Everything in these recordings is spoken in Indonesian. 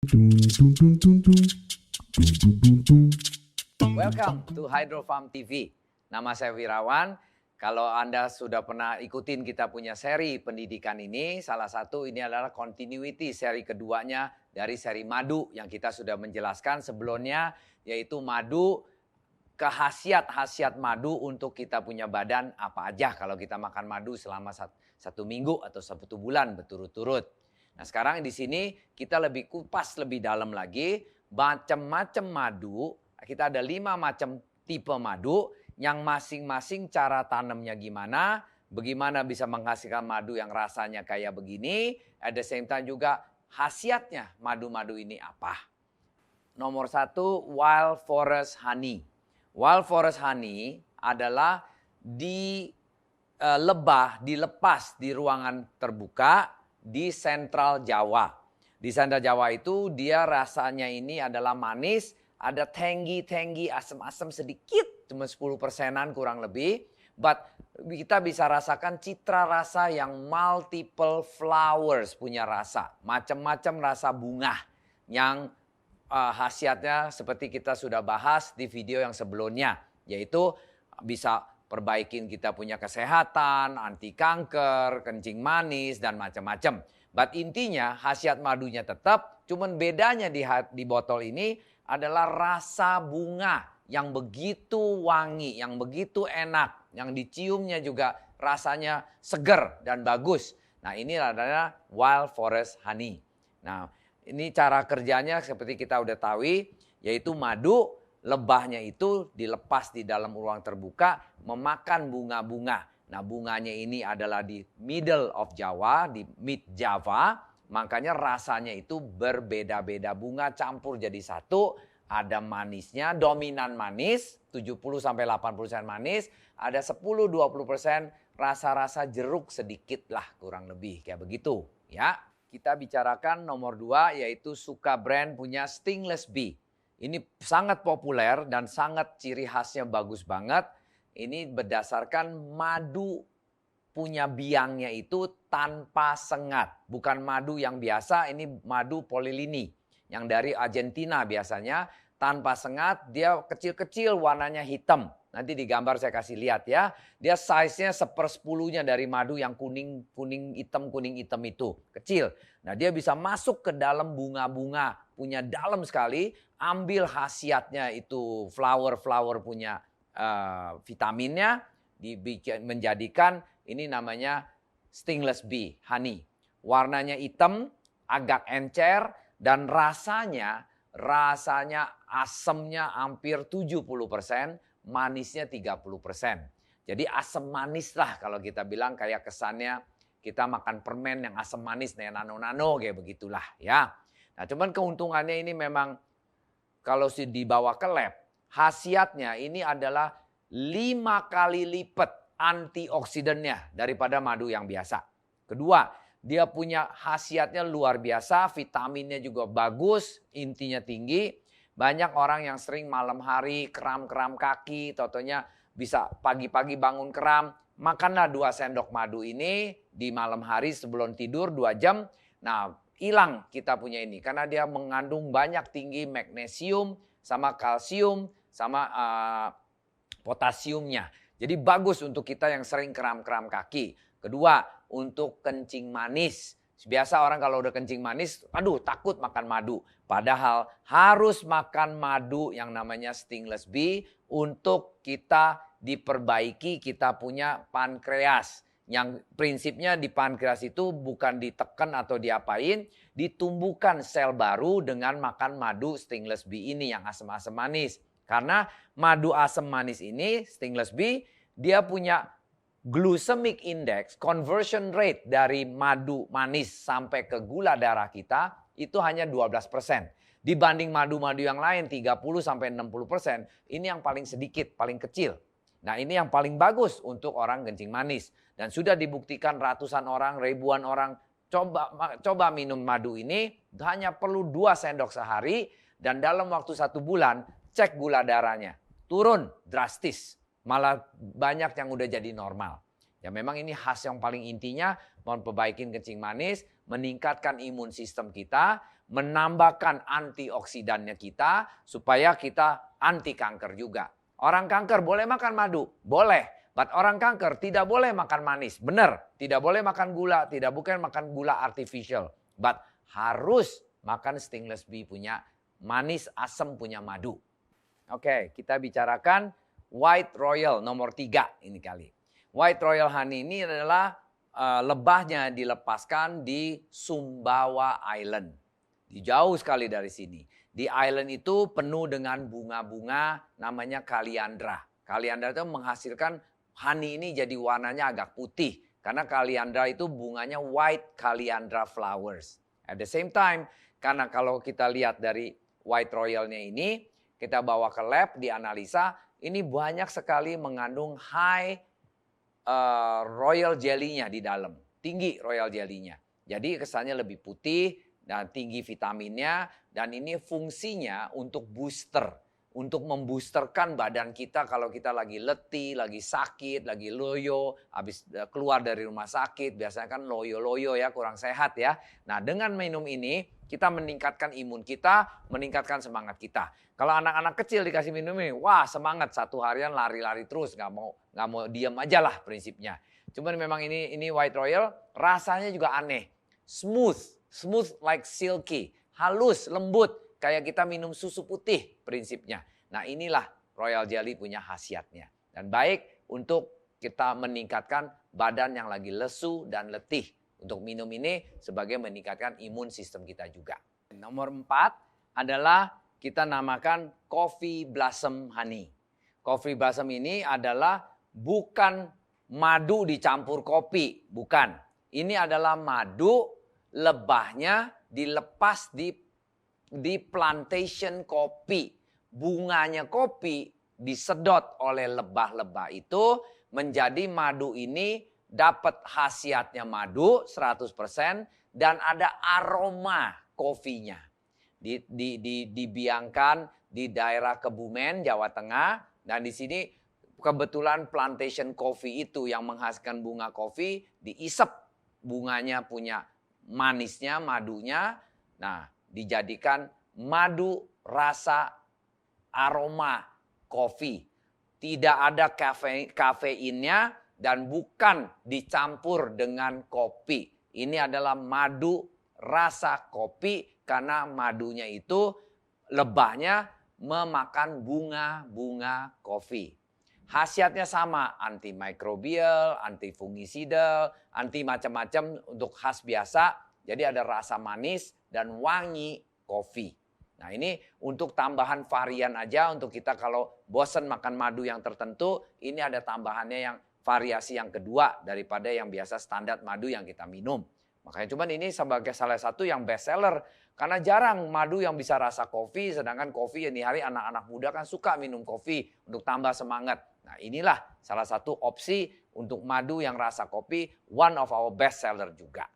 Welcome to Hydro Farm TV. Nama saya Wirawan. Kalau Anda sudah pernah ikutin kita punya seri pendidikan ini, salah satu ini adalah continuity seri keduanya dari seri madu yang kita sudah menjelaskan sebelumnya, yaitu madu, khasiat-khasiat madu untuk kita punya badan apa aja kalau kita makan madu selama satu minggu atau 1 bulan berturut-turut. Nah sekarang di sini kita lebih kupas lebih dalam lagi macam-macam madu. Kita ada 5 macam tipe madu yang masing-masing cara tanamnya gimana, bagaimana bisa menghasilkan madu yang rasanya kayak begini, at the same time juga khasiatnya madu-madu ini apa. Nomor 1, Wild Forest Honey. Wild Forest Honey adalah dilepas di ruangan terbuka di Sentral Jawa. Di Sentral Jawa itu dia rasanya ini adalah manis, ada tangy, asam-asam sedikit, cuma 10%-an kurang lebih. But kita bisa rasakan citra rasa yang multiple flowers punya rasa. Macam-macam rasa bunga yang khasiatnya seperti kita sudah bahas di video yang sebelumnya. Yaitu bisa perbaikin kita punya kesehatan, anti kanker, kencing manis, dan macam-macam. But intinya khasiat madunya tetap, cuman bedanya di botol ini adalah rasa bunga yang begitu wangi, yang begitu enak, yang diciumnya juga rasanya seger dan bagus. Nah ini adalah Wild Forest Honey. Nah ini cara kerjanya seperti kita udah tahu, yaitu madu, lebahnya itu dilepas di dalam ruang terbuka, memakan bunga-bunga. Nah bunganya ini adalah di middle of Jawa, di mid Java. Makanya rasanya itu berbeda-beda, bunga campur jadi satu. Ada manisnya, dominan manis, 70-80% manis. Ada 10-20% rasa-rasa jeruk sedikit lah kurang lebih kayak begitu ya. Kita bicarakan nomor 2 yaitu Suka brand punya Stingless Bee. Ini sangat populer dan sangat ciri khasnya bagus banget. Ini berdasarkan madu punya biangnya itu tanpa sengat. Bukan madu yang biasa, ini madu polilini. Yang dari Argentina biasanya. Tanpa sengat, dia kecil-kecil warnanya hitam. Nanti di gambar saya kasih lihat ya. Dia size-nya 1/10-nya dari madu yang kuning hitam itu. Kecil. Nah dia bisa masuk ke dalam bunga-bunga. Punya dalam sekali. Ambil khasiatnya itu flower punya vitaminnya. Menjadikan ini namanya Stingless Bee Honey. Warnanya hitam, agak encer. Dan rasanya asamnya hampir 70%, manisnya 30%. Jadi asam manis lah kalau kita bilang kayak kesannya kita makan permen yang asam manis, nano-nano kayak begitulah ya. Nah cuman keuntungannya ini memang kalau dibawa ke lab, khasiatnya ini adalah 5 kali lipat antioksidannya daripada madu yang biasa. Kedua, dia punya khasiatnya luar biasa, vitaminnya juga bagus, intinya tinggi. Banyak orang yang sering malam hari kram-kram kaki, totonya bisa pagi-pagi bangun kram. Makanlah 2 sendok madu ini di malam hari sebelum tidur 2 jam. Nah hilang kita punya ini karena dia mengandung banyak tinggi magnesium sama kalsium sama potasiumnya. Jadi bagus untuk kita yang sering kram-kram kaki. Kedua, untuk kencing manis. Biasa orang kalau udah kencing manis, aduh takut makan madu. Padahal harus makan madu yang namanya Stingless Bee untuk kita diperbaiki kita punya pankreas. Yang prinsipnya di pankreas itu bukan ditekan atau diapain, ditumbuhkan sel baru dengan makan madu Stingless Bee ini yang asam-asam manis. Karena madu asam manis ini, Stingless Bee, dia punya glycemic index, conversion rate dari madu manis sampai ke gula darah kita itu hanya 12%. Dibanding madu-madu yang lain 30-60%, ini yang paling sedikit, paling kecil. Nah ini yang paling bagus untuk orang kencing manis. Dan sudah dibuktikan ratusan orang, ribuan orang coba minum madu ini hanya perlu 2 sendok sehari. Dan dalam waktu 1 bulan cek gula darahnya, turun drastis. Malah banyak yang udah jadi normal. Ya memang ini khas yang paling intinya memperbaikin kencing manis, meningkatkan imun sistem kita, menambahkan antioksidannya kita supaya kita anti kanker juga. Orang kanker boleh makan madu? Boleh. But orang kanker tidak boleh makan manis. Benar, tidak boleh makan gula, tidak boleh makan gula artificial. But harus makan stainless bee punya manis asam punya madu. Oke, kita bicarakan White Royal nomor 3 ini kali. White Royal Honey ini adalah lebahnya dilepaskan di Sumbawa Island. Jauh sekali dari sini. Di island itu penuh dengan bunga-bunga namanya kaliandra. Kaliandra itu menghasilkan honey ini jadi warnanya agak putih. Karena kaliandra itu bunganya white kaliandra flowers. At the same time, karena kalau kita lihat dari White Royalnya ini, kita bawa ke lab, dianalisa, ini banyak sekali mengandung high royal jelly-nya di dalam. Tinggi royal jelly-nya. Jadi kesannya lebih putih dan tinggi vitaminnya. Dan ini fungsinya untuk booster. Untuk memboosterkan badan kita kalau kita lagi letih, lagi sakit, lagi loyo. Habis keluar dari rumah sakit. Biasanya kan loyo-loyo ya, kurang sehat ya. Nah dengan minum ini kita meningkatkan imun kita, meningkatkan semangat kita. Kalau anak-anak kecil dikasih minum ini, wah semangat, satu harian lari-lari terus, nggak mau diam aja lah prinsipnya. Cuman memang ini White Royal rasanya juga aneh, smooth like silky, halus, lembut, kayak kita minum susu putih prinsipnya. Nah inilah Royal Jelly punya khasiatnya dan baik untuk kita meningkatkan badan yang lagi lesu dan letih. Untuk minum ini sebagai meningkatkan imun sistem kita juga. Nomor 4 adalah kita namakan Coffee Blossom Honey. Coffee Blossom ini adalah bukan madu dicampur kopi, bukan. Ini adalah madu, lebahnya dilepas di plantation kopi. Bunganya kopi disedot oleh lebah-lebah itu menjadi madu ini dapat khasiatnya madu 100% dan ada aroma kopinya. Dibiangkan di daerah Kebumen, Jawa Tengah. Dan di sini kebetulan plantation coffee itu yang menghasilkan bunga kopi diisep bunganya punya manisnya, madunya. Nah, dijadikan madu rasa aroma kopi. Tidak ada kafeinnya dan bukan dicampur dengan kopi. Ini adalah madu rasa kopi karena madunya itu lebahnya memakan bunga-bunga kopi. Khasiatnya sama, antimikrobial, antifungisidal, anti macam-macam untuk khas biasa. Jadi ada rasa manis dan wangi kopi. Nah ini untuk tambahan varian aja untuk kita kalau bosan makan madu yang tertentu, ini ada tambahannya yang variasi yang kedua daripada yang biasa standar madu yang kita minum. Makanya cuman ini sebagai salah satu yang best seller. Karena jarang madu yang bisa rasa kopi, sedangkan kopi ini hari anak-anak muda kan suka minum kopi untuk tambah semangat. Nah inilah salah satu opsi untuk madu yang rasa kopi, one of our best seller juga.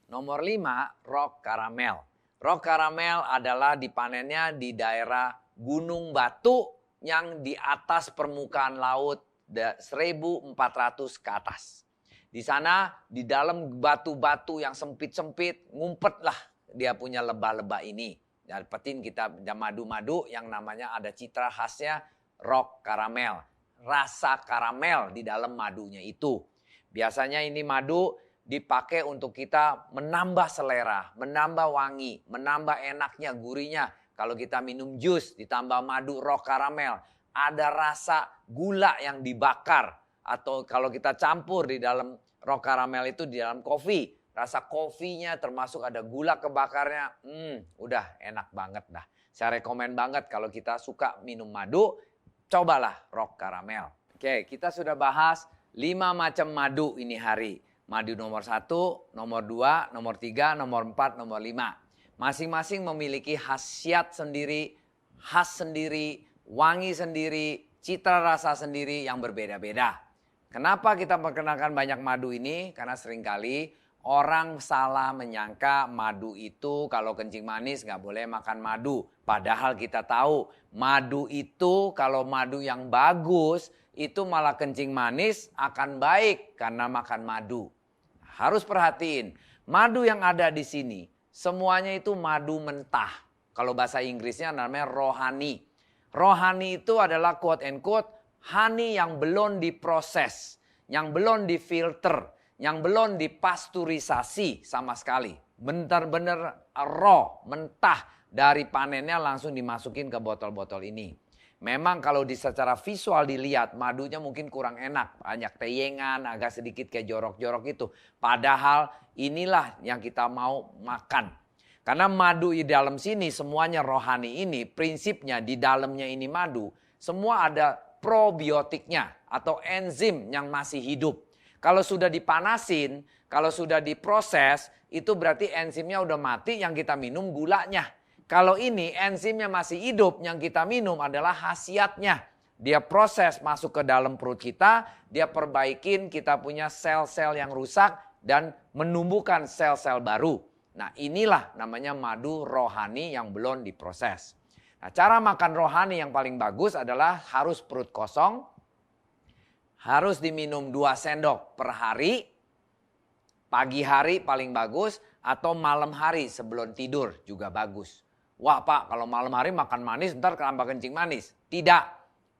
Nomor 5, Rock Caramel. Rock Caramel adalah dipanennya di daerah Gunung Batu yang di atas permukaan laut 1.400 ke atas. Di sana di dalam batu-batu yang sempit-sempit ngumpet lah dia punya lebah-lebah ini. Dapetin kita madu-madu yang namanya ada citra khasnya Rock Caramel. Rasa karamel di dalam madunya itu. Biasanya ini madu dipakai untuk kita menambah selera, menambah wangi, menambah enaknya, gurihnya. Kalau kita minum jus ditambah madu Rock Caramel, ada rasa gula yang dibakar. Atau kalau kita campur di dalam Rock Caramel itu di dalam kopi, rasa kopinya termasuk ada gula kebakarnya, udah enak banget dah. Saya rekomen banget kalau kita suka minum madu, cobalah Rock Caramel. Oke, kita sudah bahas 5 macam madu ini hari. Madu nomor 1, nomor 2, nomor 3, nomor 4, nomor 5. Masing-masing memiliki khasiat sendiri, khas sendiri, wangi sendiri, citra rasa sendiri yang berbeda-beda. Kenapa kita perkenalkan banyak madu ini? Karena seringkali orang salah menyangka madu itu kalau kencing manis nggak boleh makan madu. Padahal kita tahu madu itu kalau madu yang bagus itu malah kencing manis akan baik karena makan madu. Harus perhatiin, madu yang ada di sini semuanya itu madu mentah. Kalau bahasa Inggrisnya namanya rohani. Rohani itu adalah quote and quote honey yang belum diproses, yang belum difilter, yang belum dipasteurisasi sama sekali. Benar-benar raw, mentah dari panennya langsung dimasukin ke botol-botol ini. Memang kalau secara visual dilihat madunya mungkin kurang enak. Banyak teyengan, agak sedikit kayak jorok-jorok itu. Padahal inilah yang kita mau makan. Karena madu di dalam sini semuanya rohani ini prinsipnya di dalamnya ini madu. Semua ada probiotiknya atau enzim yang masih hidup. Kalau sudah dipanasin, kalau sudah diproses itu berarti enzimnya udah mati yang kita minum gulanya. Kalau ini enzimnya masih hidup, yang kita minum adalah khasiatnya. Dia proses masuk ke dalam perut kita, dia perbaikin kita punya sel-sel yang rusak dan menumbuhkan sel-sel baru. Nah inilah namanya madu rohani yang belum diproses. Nah cara makan rohani yang paling bagus adalah harus perut kosong, harus diminum 2 sendok per hari, pagi hari paling bagus atau malam hari sebelum tidur juga bagus. Wah Pak, kalau malam hari makan manis ntar tambah kencing manis. Tidak,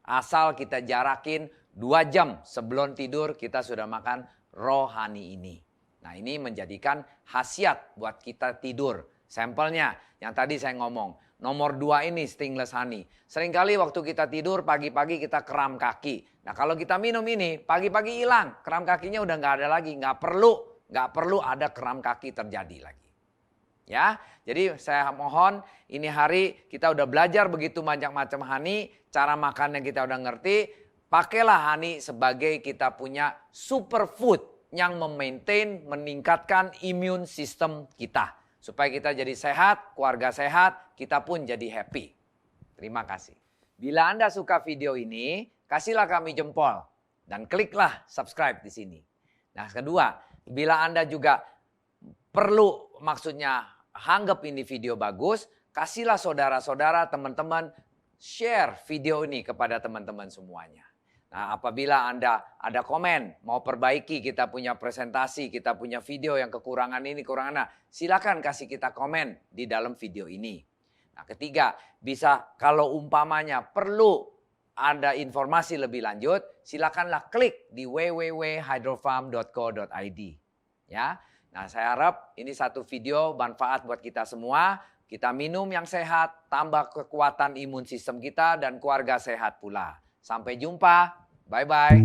asal kita jarakin 2 jam sebelum tidur kita sudah makan rohani ini. Nah ini menjadikan khasiat buat kita tidur. Sampelnya yang tadi saya ngomong, nomor 2 ini stingless honey. Seringkali waktu kita tidur pagi-pagi kita kram kaki. Nah kalau kita minum ini pagi-pagi hilang, kram kakinya udah nggak ada lagi, nggak perlu ada kram kaki terjadi lagi. Ya, jadi saya mohon ini hari kita udah belajar begitu macam-macam honey, cara makannya kita udah ngerti. Pakailah honey sebagai kita punya superfood yang memaintain, meningkatkan imun sistem kita. Supaya kita jadi sehat, keluarga sehat, kita pun jadi happy. Terima kasih. Bila Anda suka video ini, kasihlah kami jempol dan kliklah subscribe di sini. Nah, kedua, bila Anda juga perlu maksudnya anggap ini video bagus, kasihlah saudara-saudara, teman-teman, share video ini kepada teman-teman semuanya. Nah, apabila Anda ada komen, mau perbaiki, kita punya presentasi, kita punya video yang kekurangan ini, kekurangan, silakan kasih kita komen di dalam video ini. Nah, ketiga, bisa kalau umpamanya perlu ada informasi lebih lanjut, silakanlah klik di www.hydrofarm.co.id. Ya. Nah, saya harap ini satu video manfaat buat kita semua. Kita minum yang sehat, tambah kekuatan imun sistem kita dan keluarga sehat pula. Sampai jumpa. Bye-bye.